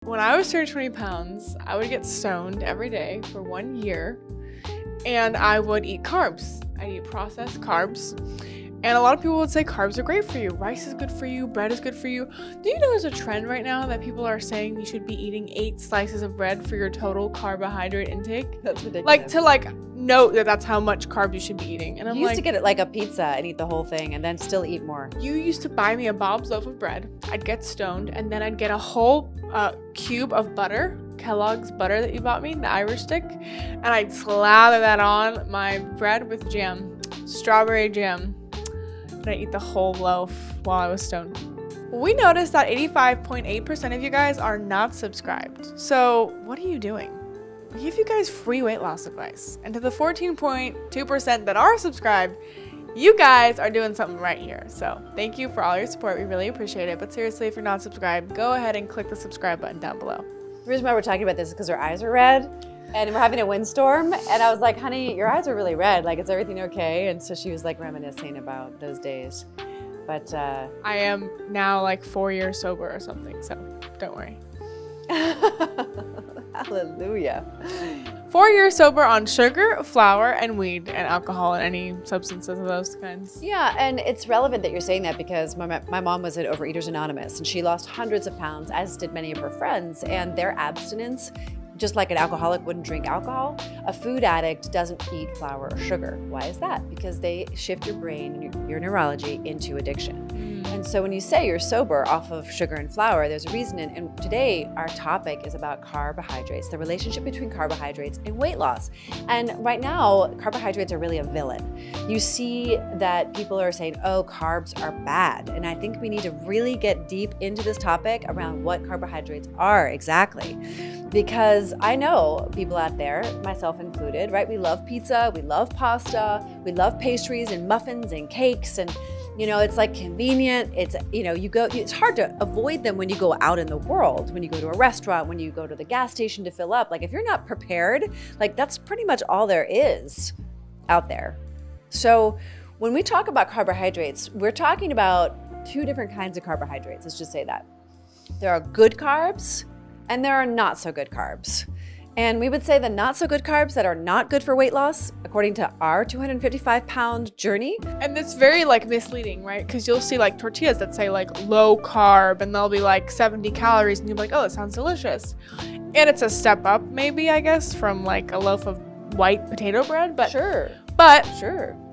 When I was 20 pounds, I would get stoned every day for 1 year, and I would eat carbs. I'd eat processed carbs. And a lot of people would say carbs are great for you. Rice is good for you. Bread is good for you. Do you know there's a trend right now that people are saying you should be eating 8 slices of bread for your total carbohydrate intake? That's ridiculous. Like to note that that's how much carbs you should be eating. And I'm used to get it like a pizza and eat the whole thing and then still eat more. You used to buy me a Bob's loaf of bread. I'd get stoned and then I'd get a whole cube of butter, Kellogg's butter that you bought me, the Irish stick, and I'd slather that on my bread with jam, strawberry jam. And I eat the whole loaf while I was stoned. We noticed that 85.8% of you guys are not subscribed. So what are you doing? We give you guys free weight loss advice. And to the 14.2% that are subscribed, you guys are doing something right here. So thank you for all your support. We really appreciate it. But seriously, if you're not subscribed, go ahead and click the subscribe button down below. The reason why we're talking about this is because her eyes are red. And we're having a windstorm, and I was like, honey, your eyes are really red. Like, is everything okay? And so she was like reminiscing about those days. But I am now like 4 years sober or something, so don't worry. Hallelujah. 4 years sober on sugar, flour, and weed, and alcohol, and any substances of those kinds. Yeah, and it's relevant that you're saying that because my mom was at Overeaters Anonymous, and she lost hundreds of pounds, as did many of her friends, and their abstinence, just like an alcoholic wouldn't drink alcohol, a food addict doesn't eat flour or sugar. Why is that? Because they shift your brain and your neurology into addiction. And so when you say you're sober off of sugar and flour, there's a reason. And today our topic is about carbohydrates, the relationship between carbohydrates and weight loss. And right now, carbohydrates are really a villain. You see that people are saying, oh, carbs are bad. And I think we need to really get deep into this topic around what carbohydrates are exactly. Because I know people out there, myself included, right? We love pizza, we love pasta, we love pastries and muffins and cakes, and you know, it's like convenient. It's, you know, it's hard to avoid them when you go out in the world, when you go to a restaurant, when you go to the gas station to fill up. Like if you're not prepared, like that's pretty much all there is out there. So when we talk about carbohydrates, we're talking about 2 different kinds of carbohydrates. Let's just say that. There are good carbs and there are not so good carbs. And we would say the not so good carbs that are not good for weight loss, according to our 255-pound journey. And it's very like misleading, right? Because you'll see like tortillas that say like low carb and they'll be like 70 calories and you'll be like, oh, that sounds delicious. And it's a step up maybe, I guess, from like a loaf of white potato bread. But sure.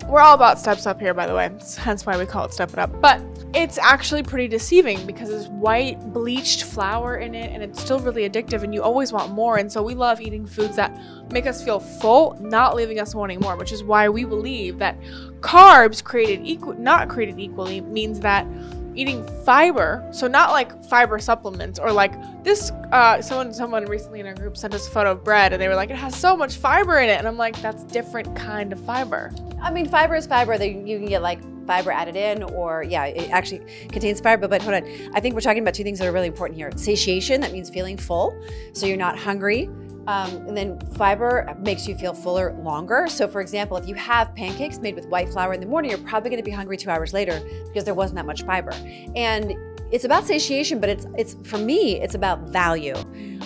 We're all about steps up here, by the way. Hence why we call it Step It Up. But it's actually pretty deceiving because there's white bleached flour in it and it's still really addictive and you always want more. And so we love eating foods that make us feel full, not leaving us wanting more, which is why we believe that carbs not created equally means that eating fiber, so not like fiber supplements or like this, someone recently in our group sent us a photo of bread and they were like, it has so much fiber in it. And I'm like, that's different kind of fiber. I mean, fiber is fiber. You can get like fiber added in, or yeah, it actually contains fiber. But hold on, I think we're talking about 2 things that are really important here. Satiation, that means feeling full, so you're not hungry. And then fiber makes you feel fuller longer. So for example, if you have pancakes made with white flour in the morning, you're probably gonna be hungry 2 hours later because there wasn't that much fiber. And it's about satiation, but it's for me, it's about value.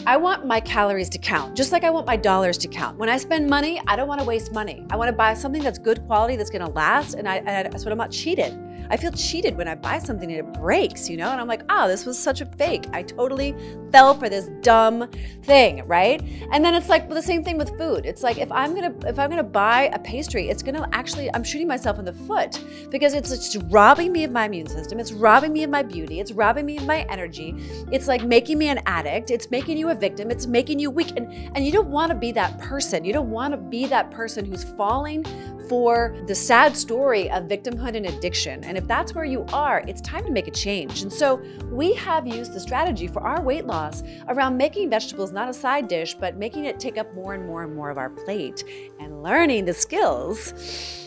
I want my calories to count, just like I want my dollars to count. When I spend money, I don't want to waste money. I want to buy something that's good quality, that's going to last, and so I'm not cheated. I feel cheated when I buy something and it breaks, you know? And I'm like, oh, this was such a fake. I totally fell for this dumb thing, right? And then it's like the same thing with food. It's like if I'm gonna buy a pastry, it's gonna actually, I'm shooting myself in the foot because it's robbing me of my immune system. It's robbing me of my beauty. It's robbing me of my energy. It's like making me an addict. It's making you a victim. It's making you weak. And you don't want to be that person. You don't want to be that person who's falling for the sad story of victimhood and addiction. And if that's where you are, it's time to make a change. And so we have used the strategy for our weight loss around making vegetables not a side dish, but making it take up more and more and more of our plate and learning the skills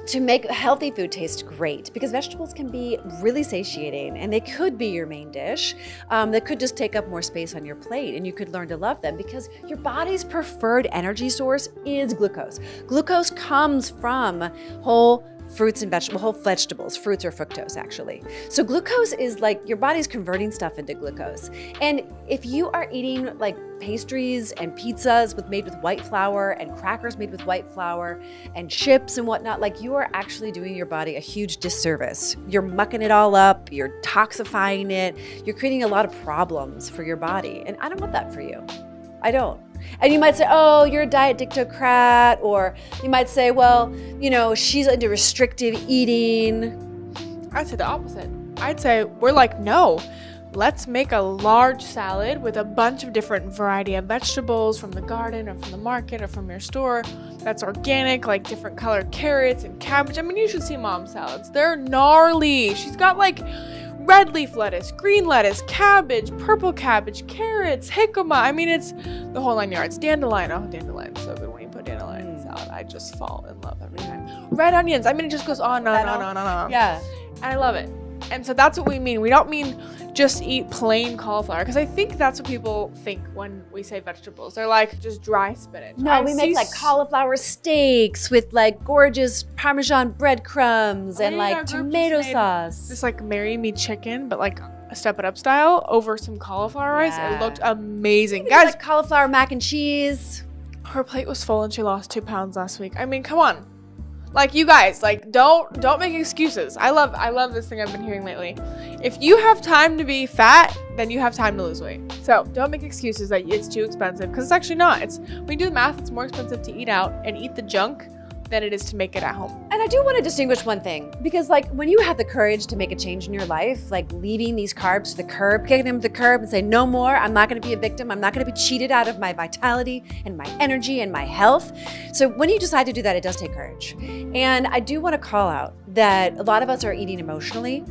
to make healthy food taste great, because vegetables can be really satiating and they could be your main dish. They could just take up more space on your plate and you could learn to love them because your body's preferred energy source is glucose. Glucose comes from whole fruits and vegetables, whole vegetables, fruits or fructose actually. So glucose is like your body's converting stuff into glucose. And if you are eating like pastries and pizzas made with white flour and crackers made with white flour and chips and whatnot, like you are actually doing your body a huge disservice. You're mucking it all up, you're toxifying it, you're creating a lot of problems for your body. And I don't want that for you. I don't. And you might say, oh, you're a diet dictocrat, or you might say, well, you know, she's into restrictive eating. I'd say the opposite. I'd say we're like, no, let's make a large salad with a bunch of different variety of vegetables from the garden or from the market or from your store that's organic, like different colored carrots and cabbage. I mean, you should see mom's salads. They're gnarly. She's got like red leaf lettuce, green lettuce, cabbage, purple cabbage, carrots, jicama. I mean, it's the whole 9 yards. Dandelion. Oh, dandelion's so good when you put dandelion in salad. I just fall in love every time. Red onions. I mean, it just goes on and on. Yeah. And I love it. And so that's what we mean. We don't mean just eat plain cauliflower, because I think that's what people think when we say vegetables. They're like just dry spinach. No, we make like cauliflower steaks with like gorgeous Parmesan breadcrumbs and like tomato sauce. Just like marry me chicken, but like a Step It Up style over some cauliflower rice. It looked amazing. Guys, like cauliflower mac and cheese. Her plate was full and she lost 2 pounds last week. I mean, come on. Like, you guys, like, don't make excuses. I love this thing I've been hearing lately. If you have time to be fat, then you have time to lose weight. So don't make excuses that it's too expensive, because it's actually not. When you do the math, it's more expensive to eat out and eat the junk than it is to make it at home. And I do want to distinguish one thing, because like when you have the courage to make a change in your life, like leaving these carbs to the curb, kicking them to the curb and say, no more, I'm not going to be a victim. I'm not going to be cheated out of my vitality and my energy and my health. So when you decide to do that, it does take courage. And I do want to call out that a lot of us are eating emotionally,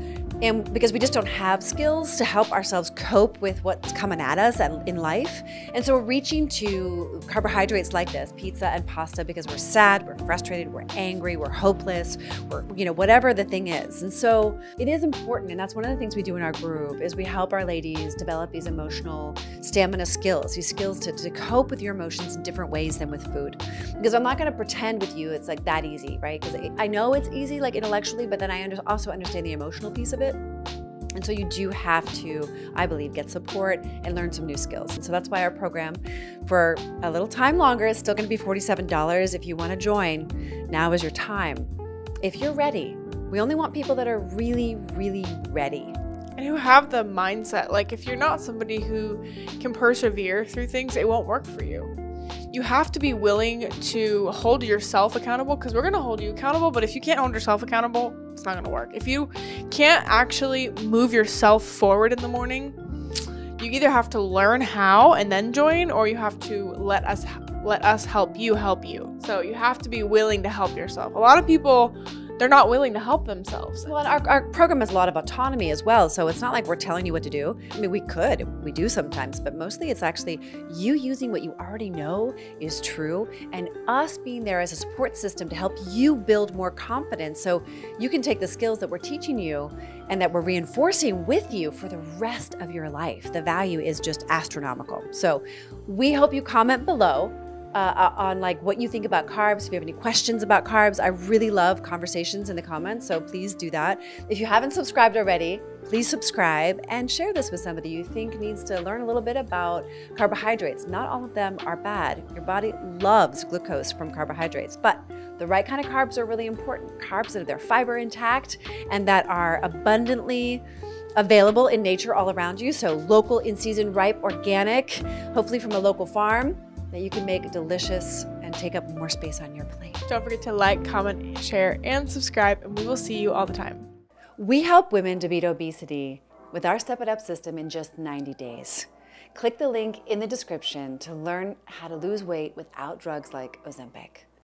and because we just don't have skills to help ourselves cope with what's coming at us in life. And so we're reaching to carbohydrates like this, pizza and pasta, because we're sad, we're frustrated, we're angry, we're hopeless, we're, you know, whatever the thing is. And so it is important, and that's one of the things we do in our group, is we help our ladies develop these emotional stamina skills, these skills to cope with your emotions in different ways than with food. Because I'm not gonna pretend with you it's like that easy, right? Because I know it's easy like intellectually, but then I also understand the emotional piece of it. And so you do have to, I believe, get support and learn some new skills. And so that's why our program, for a little time longer, is still going to be $47. If you want to join, now is your time. If you're ready, we only want people that are really, really ready. And who have the mindset. Like, if you're not somebody who can persevere through things, it won't work for you. You have to be willing to hold yourself accountable, because we're going to hold you accountable. But if you can't hold yourself accountable, it's not going to work. If you can't actually move yourself forward in the morning, you either have to learn how and then join, or you have to let us help you. So you have to be willing to help yourself. A lot of people, they're not willing to help themselves. Well, and our program has a lot of autonomy as well. So it's not like we're telling you what to do. I mean, we do sometimes, but mostly it's actually you using what you already know is true, and us being there as a support system to help you build more confidence, so you can take the skills that we're teaching you and that we're reinforcing with you for the rest of your life. The value is just astronomical. So we hope you comment below on like what you think about carbs. If you have any questions about carbs, I really love conversations in the comments, so please do that. If you haven't subscribed already, please subscribe and share this with somebody you think needs to learn a little bit about carbohydrates. Not all of them are bad. Your body loves glucose from carbohydrates, but the right kind of carbs are really important. Carbs that have their fiber intact and that are abundantly available in nature all around you. So local, in-season, ripe, organic, hopefully from a local farm, that you can make delicious and take up more space on your plate. Don't forget to like, comment, share, and subscribe, and we will see you all the time. We help women to beat obesity with our Step It Up system in just 90 days. Click the link in the description to learn how to lose weight without drugs like Ozempic.